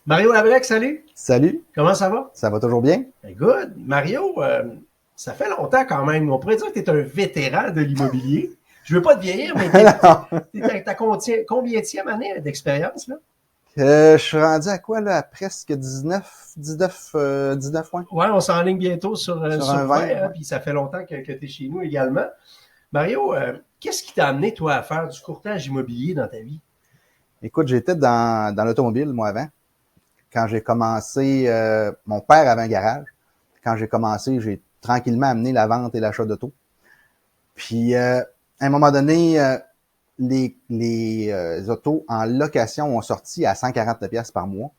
Mario Labrec, salut. Salut, Comment ça va? ça va toujours bien? Ben, good. Mario, ça fait longtemps quand même. On pourrait dire que tu es un vétéran de l'immobilier. Je veux pas te vieillir, mais t'es ta combienième année d'expérience, là? Je suis rendu à quoi, là? À presque 19 points Ouais, on s'enligne bientôt sur sur un 20, 20. hein, Ouais. puis ça fait longtemps que tu es chez nous également. Mario, qu'est-ce qui t'a amené, toi, à faire du courtage immobilier dans ta vie? Écoute, j'étais dans l'automobile, moi, avant. Quand j'ai commencé, mon père avait un garage. Quand j'ai commencé, j'ai tranquillement amené la vente et l'achat d'auto. Puis, à un moment donné, les autos en location ont sorti à 140 pièces par mois.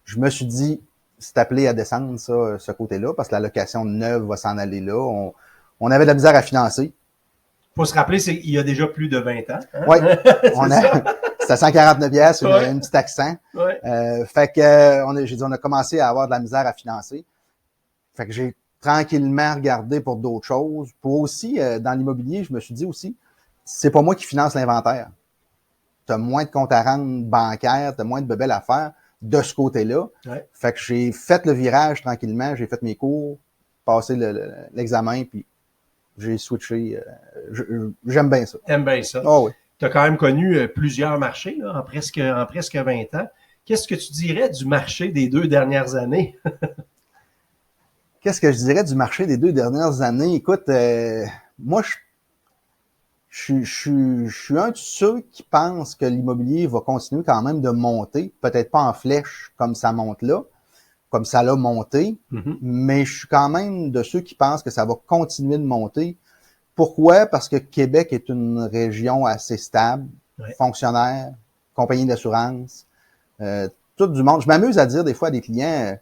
Je me suis dit, c'est appelé à descendre, ça, ce côté-là, parce que la location neuve va s'en aller là. On avait de la misère à financer. Faut se rappeler, il y a déjà plus de 20 ans. Hein? Oui, C'est ça? c'était 149 pièces, Ouais, une petite accent. ouais. Fait que j'ai dit, on a commencé à avoir de la misère à financer. Fait que j'ai tranquillement regardé pour d'autres choses. Pour aussi, dans l'immobilier, je me suis dit aussi, c'est pas moi qui finance l'inventaire. Tu as moins de comptes à rendre bancaires, tu as moins de bebelles à faire de ce côté-là. Ouais. Fait que j'ai fait le virage tranquillement, j'ai fait mes cours, passé l'examen, puis j'ai switché. J'aime bien ça. T'aimes bien ça. Oh oui. Tu as quand même connu plusieurs marchés là, en presque 20 ans. Qu'est-ce que tu dirais du marché des 2 dernières années? Qu'est-ce que je dirais du marché des 2 dernières années? Écoute, moi, je suis un de ceux qui pensent que l'immobilier va continuer quand même de monter, peut-être pas en flèche comme ça monte là, comme ça l'a monté, mais je suis quand même de ceux qui pensent que ça va continuer de monter. Pourquoi? Parce que Québec est une région assez stable, Ouais. fonctionnaire, compagnie d'assurance, tout du monde. Je m'amuse à dire des fois à des clients,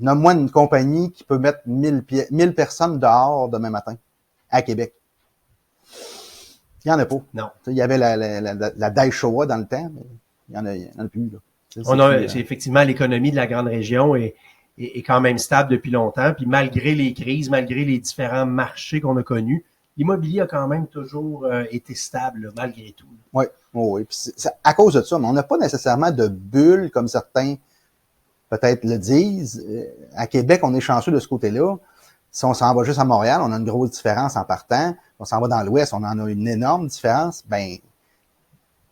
nomme-moi une compagnie qui peut mettre 1000 personnes dehors demain matin à Québec. Il n'y en a pas. Non. Il y avait la Daishowa dans le temps, mais il y en a plus. Là. C'est effectivement l'économie de la grande région est quand même stable depuis longtemps. Puis malgré les crises, malgré les différents marchés qu'on a connus, l'immobilier a quand même toujours été stable, là, malgré tout. Oui, oui. Puis c'est à cause de ça, mais on n'a pas nécessairement de bulle comme certains peut-être le disent. À Québec, on est chanceux de ce côté-là. Si on s'en va juste à Montréal, on a une grosse différence en partant. On s'en va dans l'Ouest, on en a une énorme différence. Ben,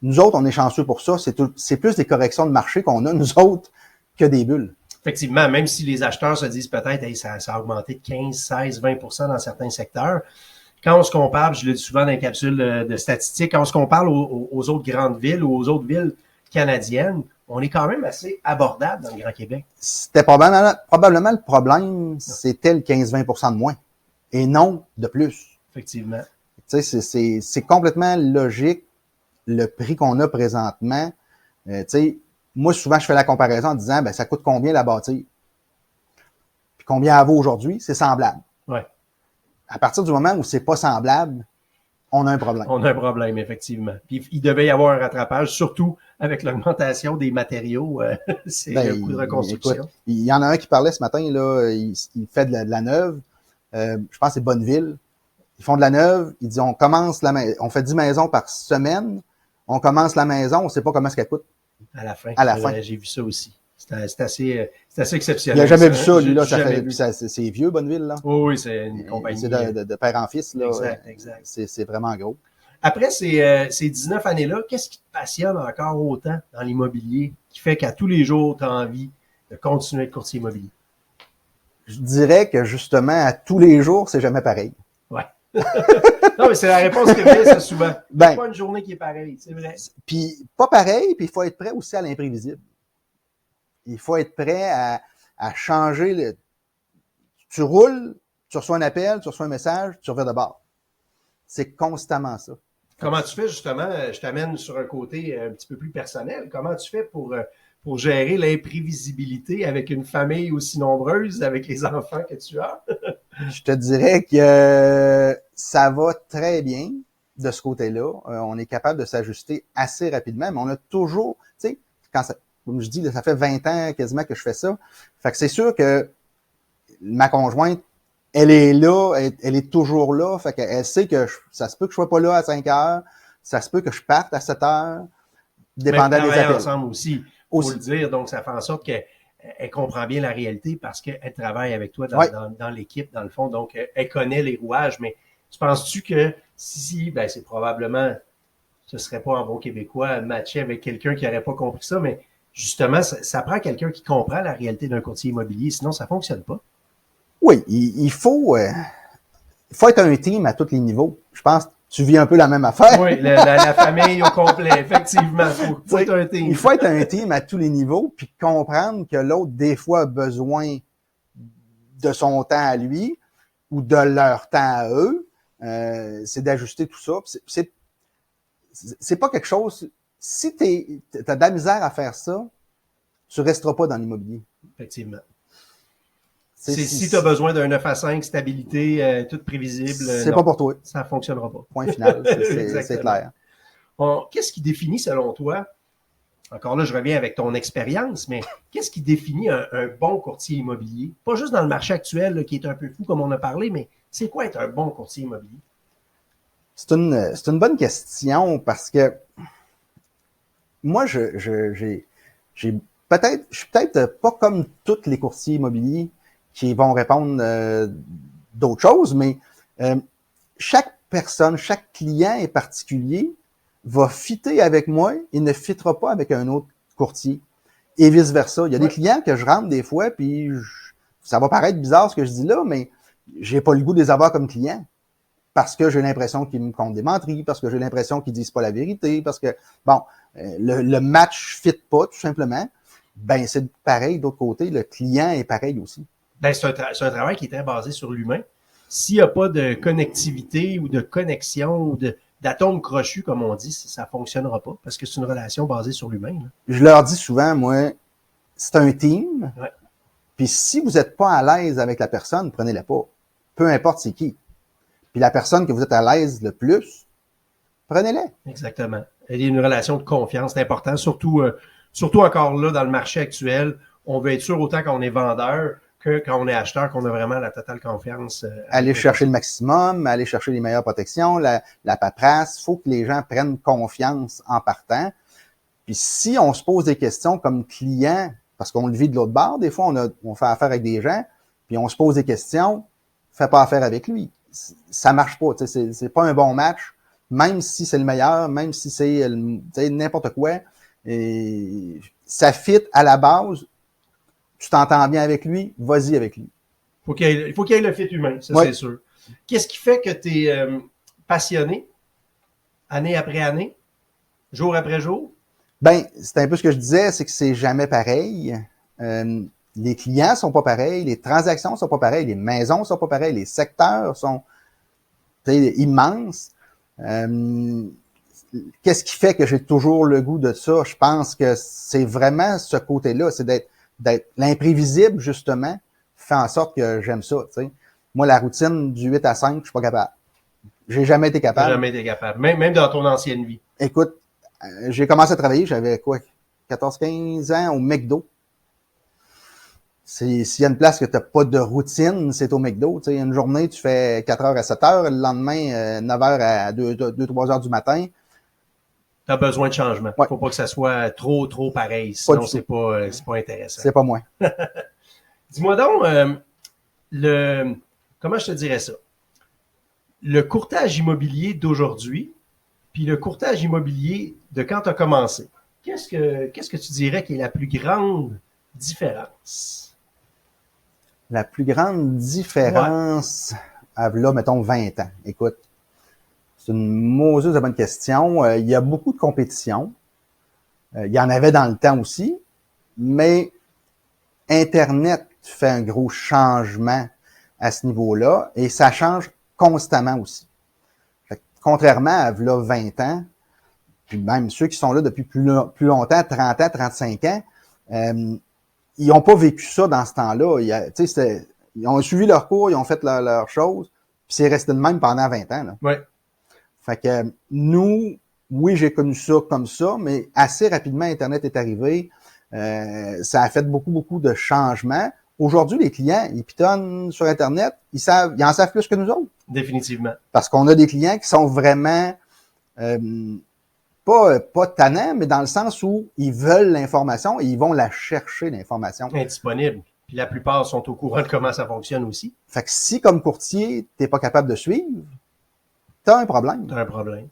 nous autres, on est chanceux pour ça. C'est plus des corrections de marché qu'on a, nous autres, que des bulles. Effectivement, même si les acheteurs se disent peut-être hey, ça a augmenté de 15, 16, 20 dans certains secteurs, quand on se compare, je le dis souvent dans les capsules de statistiques, quand on se compare aux autres grandes villes ou aux autres villes canadiennes, on est quand même assez abordable dans le Grand Québec. C'était probablement le problème, c'était le 15-20 de moins et non de plus. Effectivement. Tu sais, c'est complètement logique le prix qu'on a présentement. Tu sais, moi, souvent, je fais la comparaison en disant, ben, ça coûte combien la bâtir? Puis combien elle vaut aujourd'hui? C'est semblable. Ouais. À partir du moment où c'est pas semblable, on a un problème. On a un problème, effectivement. Puis il devait y avoir un rattrapage, surtout avec l'augmentation des matériaux. C'est le coût de reconstruction. Écoute, il y en a un qui parlait ce matin, là, il fait de la neuve. Je pense que c'est Bonneville. Ils font de la neuve. Il dit, on fait 10 maisons par semaine. On commence la maison, on ne sait pas comment est-ce qu'elle coûte. À la fin. À la fin. J'ai vu ça aussi. C'est assez exceptionnel. Il n'a jamais vu ça, lui, là. C'est vieux, Bonneville, là. Oh, oui, c'est une compagnie. C'est de père en fils, là. Exact. C'est vraiment gros. Après ces 19 années-là, qu'est-ce qui te passionne encore autant dans l'immobilier qui fait qu'à tous les jours, tu as envie de continuer de courtier immobilier? Je dirais que, justement, à tous les jours, c'est jamais pareil. Ouais. Non, mais c'est la réponse que vient, ça, souvent. Il n'y a pas une journée qui est pareille, c'est vrai. Puis, pas pareil, puis il faut être prêt aussi à l'imprévisible. Il faut être prêt à changer. Tu roules, tu reçois un appel, tu reçois un message, tu reviens de bord. C'est constamment ça. Comment tu fais, justement, je t'amène sur un côté un petit peu plus personnel, comment tu fais pour gérer l'imprévisibilité avec une famille aussi nombreuse, avec les enfants que tu as? Je te dirais que ça va très bien de ce côté-là. On est capable de s'ajuster assez rapidement, mais on a toujours, tu sais, comme je dis, ça fait 20 ans quasiment que je fais ça. Fait que c'est sûr que ma conjointe, elle est là, elle est toujours là. Fait qu'elle sait que ça se peut que je sois pas là à 5 heures, ça se peut que je parte à 7 heures, dépendant des appels. Ensemble aussi. faut le dire. Donc, ça fait en sorte qu'elle comprend bien la réalité parce qu'elle travaille avec toi dans l'équipe, dans le fond. Donc, elle connaît les rouages. Mais tu penses-tu que si, ben, c'est probablement, ce serait pas en bon québécois, matcher avec quelqu'un qui n'aurait pas compris ça, mais justement, ça prend quelqu'un qui comprend la réalité d'un courtier immobilier, sinon ça fonctionne pas. Oui, il faut être un team à tous les niveaux. Je pense que tu vis un peu la même affaire. Oui, la famille au complet, effectivement. Faut être un team. Il faut être un team à tous les niveaux, puis comprendre que l'autre, des fois, a besoin de son temps à lui ou de leur temps à eux. C'est d'ajuster tout ça. C'est pas quelque chose... Si t'as de la misère à faire ça, tu resteras pas dans l'immobilier. Effectivement. Si tu as besoin d'un 9 à 5, stabilité, toute prévisible, c'est pas pour toi. Ça ne fonctionnera pas. Point final, c'est clair. Qu'est-ce qui définit, selon toi, encore là, je reviens avec ton expérience, mais qu'est-ce qui définit un bon courtier immobilier? Pas juste dans le marché actuel, là, qui est un peu fou, comme on a parlé, mais c'est quoi être un bon courtier immobilier? C'est une bonne question parce que moi, je suis peut-être pas comme tous les courtiers immobiliers qui vont répondre d'autres choses, mais chaque personne, chaque client est particulier, va fitter avec moi et ne fittera pas avec un autre courtier. Et vice-versa. Il y a des clients que je rentre des fois, puis ça va paraître bizarre ce que je dis là, mais j'ai pas le goût de les avoir comme clients. Parce que j'ai l'impression qu'ils me comptent des menteries, parce que j'ai l'impression qu'ils disent pas la vérité, parce que, bon, le match fit pas, tout simplement. Ben, c'est pareil d'autre côté, le client est pareil aussi. Ben, c'est un travail qui est très basé sur l'humain. S'il n'y a pas de connectivité ou de connexion ou d'atomes crochus, comme on dit, ça fonctionnera pas parce que c'est une relation basée sur l'humain. Là. Je leur dis souvent, moi, c'est un team. Ouais. Puis si vous n'êtes pas à l'aise avec la personne, prenez-la pas. Peu importe c'est qui. Puis la personne que vous êtes à l'aise le plus, prenez-la. Exactement. Il y a une relation de confiance, c'est important. Surtout encore là, dans le marché actuel, on veut être sûr autant qu'on est vendeur que quand on est acheteur, qu'on a vraiment la totale confiance. Aller chercher le maximum, aller chercher les meilleures protections, la paperasse. Il faut que les gens prennent confiance en partant. Puis si on se pose des questions comme client, parce qu'on le vit de l'autre bord, des fois on fait affaire avec des gens, puis on se pose des questions, fais pas affaire avec lui. Ça marche pas, c'est pas un bon match, même si c'est le meilleur, même si c'est n'importe quoi. Et ça fit à la base, tu t'entends bien avec lui, vas-y avec lui. Il faut qu'il y ait le fit humain, ça c'est sûr. Qu'est-ce qui fait que tu es passionné, année après année, jour après jour? Ben, c'est un peu ce que je disais, c'est que c'est jamais pareil. Les clients sont pas pareils, les transactions sont pas pareilles, les maisons sont pas pareilles, les secteurs sont immenses. Qu'est-ce qui fait que j'ai toujours le goût de ça? Je pense que c'est vraiment ce côté-là, c'est d'être l'imprévisible, justement, fait en sorte que j'aime ça. T'sais. Moi, la routine du 8 à 5, je suis pas capable. J'ai jamais été capable. Jamais été capable. Même dans ton ancienne vie. Écoute, j'ai commencé à travailler, j'avais 14-15 ans au McDo. S'il y a une place que tu n'as pas de routine, c'est au McDo. T'sais, une journée, tu fais 4h à 7h, le lendemain, 9h à 2-3h du matin. Tu as besoin de changement. Il ne faut pas que ça soit trop pareil. Sinon, c'est pas intéressant. C'est pas moi. Dis-moi donc, comment je te dirais ça? Le courtage immobilier d'aujourd'hui, puis le courtage immobilier de quand tu as commencé. Qu'est-ce que tu dirais qui est la plus grande différence? La plus grande différence, là, mettons 20 ans. Écoute, c'est une mauvaise de bonne question. Il y a beaucoup de compétition. Il y en avait dans le temps aussi, mais Internet fait un gros changement à ce niveau-là et ça change constamment aussi. Contrairement à là, 20 ans, puis même ceux qui sont là depuis plus longtemps, 30 ans, 35 ans, ils n'ont pas vécu ça dans ce temps-là. Ils ont suivi leur cours, ils ont fait leur chose, puis c'est resté de même pendant 20 ans. Là. Ouais. Fait que nous, oui, j'ai connu ça comme ça, mais assez rapidement, Internet est arrivé. Ça a fait beaucoup de changements. Aujourd'hui, les clients, ils pitonnent sur Internet, ils en savent plus que nous autres. Définitivement. Parce qu'on a des clients qui sont vraiment pas tannant, mais dans le sens où ils veulent l'information et ils vont la chercher, l'information. Indisponible. Puis la plupart sont au courant de comment ça fonctionne aussi. Fait que si, comme courtier, t'es pas capable de suivre, t'as un problème. T'as un problème.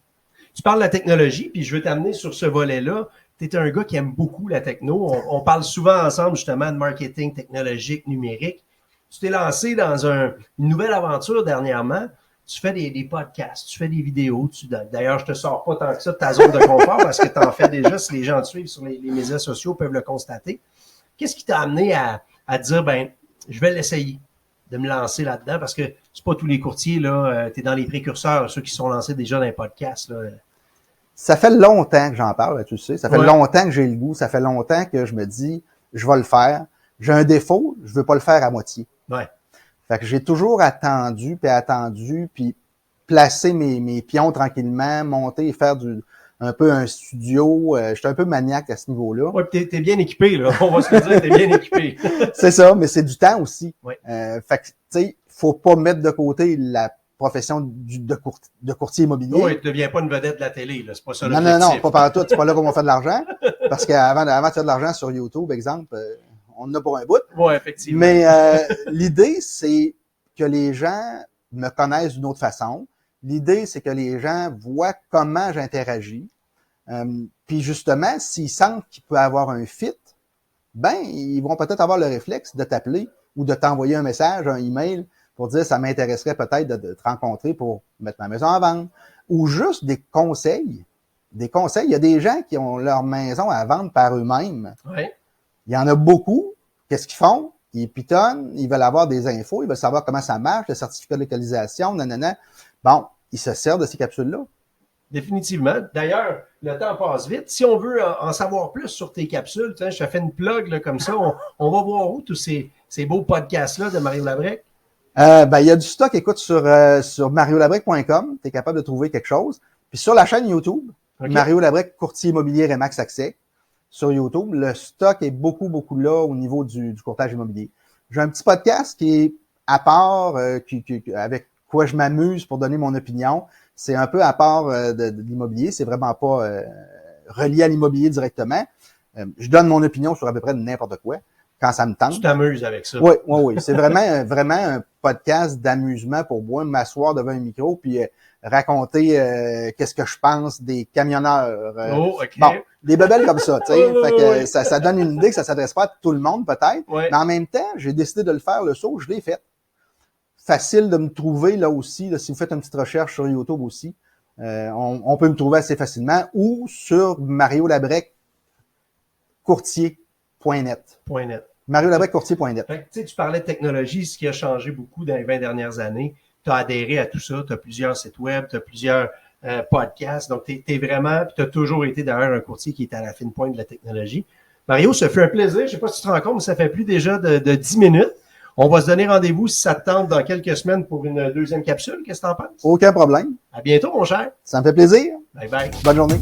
Tu parles de la technologie, puis je veux t'amener sur ce volet-là. Tu es un gars qui aime beaucoup la techno. On parle souvent ensemble, justement, de marketing technologique, numérique. Tu t'es lancé dans une nouvelle aventure dernièrement. Tu fais des podcasts, tu fais des vidéos. D'ailleurs, je te sors pas tant que ça de ta zone de confort parce que tu en fais déjà. Si les gens te suivent sur les médias sociaux, peuvent le constater. Qu'est-ce qui t'a amené à dire, ben, je vais l'essayer, de me lancer là-dedans? Parce que c'est pas tous les courtiers, là. Tu es dans les précurseurs, ceux qui sont lancés déjà dans les podcasts, là. Ça fait longtemps que j'en parle, tu sais. Ça fait Ouais. longtemps que j'ai le goût. Ça fait longtemps que je me dis, je vais le faire. J'ai un défaut, je veux pas le faire à moitié. Ouais. Fait que j'ai toujours attendu, puis placer mes pions tranquillement, monter et faire un peu un studio. J'étais un peu maniaque à ce niveau-là. Ouais, puis t'es bien équipé, là. On va se le dire, t'es bien équipé. C'est ça, mais c'est du temps aussi. Ouais. Fait que, tu sais, faut pas mettre de côté la profession de courtier immobilier. Oui, tu ne deviens pas une vedette de la télé, là. C'est pas ça Non, l'objectif. pas partout. C'est pas là qu'on va faire de l'argent. Parce qu'avant de faire de l'argent sur YouTube, exemple, on en a pour un bout. Oui, effectivement. Mais l'idée, c'est que les gens me connaissent d'une autre façon. L'idée, c'est que les gens voient comment j'interagis. Puis justement, s'ils sentent qu'il peut avoir un fit, ben, ils vont peut-être avoir le réflexe de t'appeler ou de t'envoyer un message, un email pour dire ça m'intéresserait peut-être de te rencontrer pour mettre ma maison en vente. Ou juste des conseils. Des conseils. Il y a des gens qui ont leur maison à vendre par eux-mêmes. Ouais. Il y en a beaucoup. Qu'est-ce qu'ils font? Ils pitonnent, ils veulent avoir des infos, ils veulent savoir comment ça marche, le certificat de localisation, nanana. Bon, ils se servent de ces capsules-là. Définitivement. D'ailleurs, le temps passe vite. Si on veut en savoir plus sur tes capsules, je te fais une plug là, comme ça. On va voir où tous ces beaux podcasts-là de Mario Labrec. Ben, il y a du stock, écoute, sur mariolabrec.com. Tu es capable de trouver quelque chose. Puis sur la chaîne YouTube, Okay. Mario Labrec, courtier immobilier Remax Accès. Sur YouTube, le stock est beaucoup là au niveau du courtage immobilier. J'ai un petit podcast qui est à part, avec quoi je m'amuse pour donner mon opinion. C'est un peu à part de l'immobilier. C'est vraiment pas relié à l'immobilier directement. Je donne mon opinion sur à peu près n'importe quoi quand ça me tente. Tu t'amuses avec ça. Oui. C'est vraiment un podcast d'amusement pour moi, m'asseoir devant un micro puis raconter qu'est-ce que je pense des camionneurs. OK. Bon, des bebelles comme ça, tu sais. Fait que Oui. ça donne une idée que ça s'adresse pas à tout le monde, peut-être. Ouais. Mais en même temps, j'ai décidé de le faire, le saut, je l'ai fait. Facile de me trouver là aussi. Là, si vous faites une petite recherche sur YouTube aussi, on peut me trouver assez facilement. Ou sur Mario Labrec courtier.net. .net. Mario Labrec courtier.net. Fait que, tu parlais de technologie, ce qui a changé beaucoup dans les 20 dernières années. Tu as adhéré à tout ça. Tu as plusieurs sites web, tu as plusieurs podcasts. Donc, tu es vraiment, puis tu as toujours été d'ailleurs un courtier qui est à la fine pointe de la technologie. Mario, ça fait un plaisir. Je sais pas si tu te rends compte, mais ça fait plus déjà de 10 minutes. On va se donner rendez-vous si ça te tente dans quelques semaines pour une deuxième capsule. Qu'est-ce que tu en penses? Aucun problème. À bientôt, mon cher. Ça me fait plaisir. Bye bye. Bonne journée.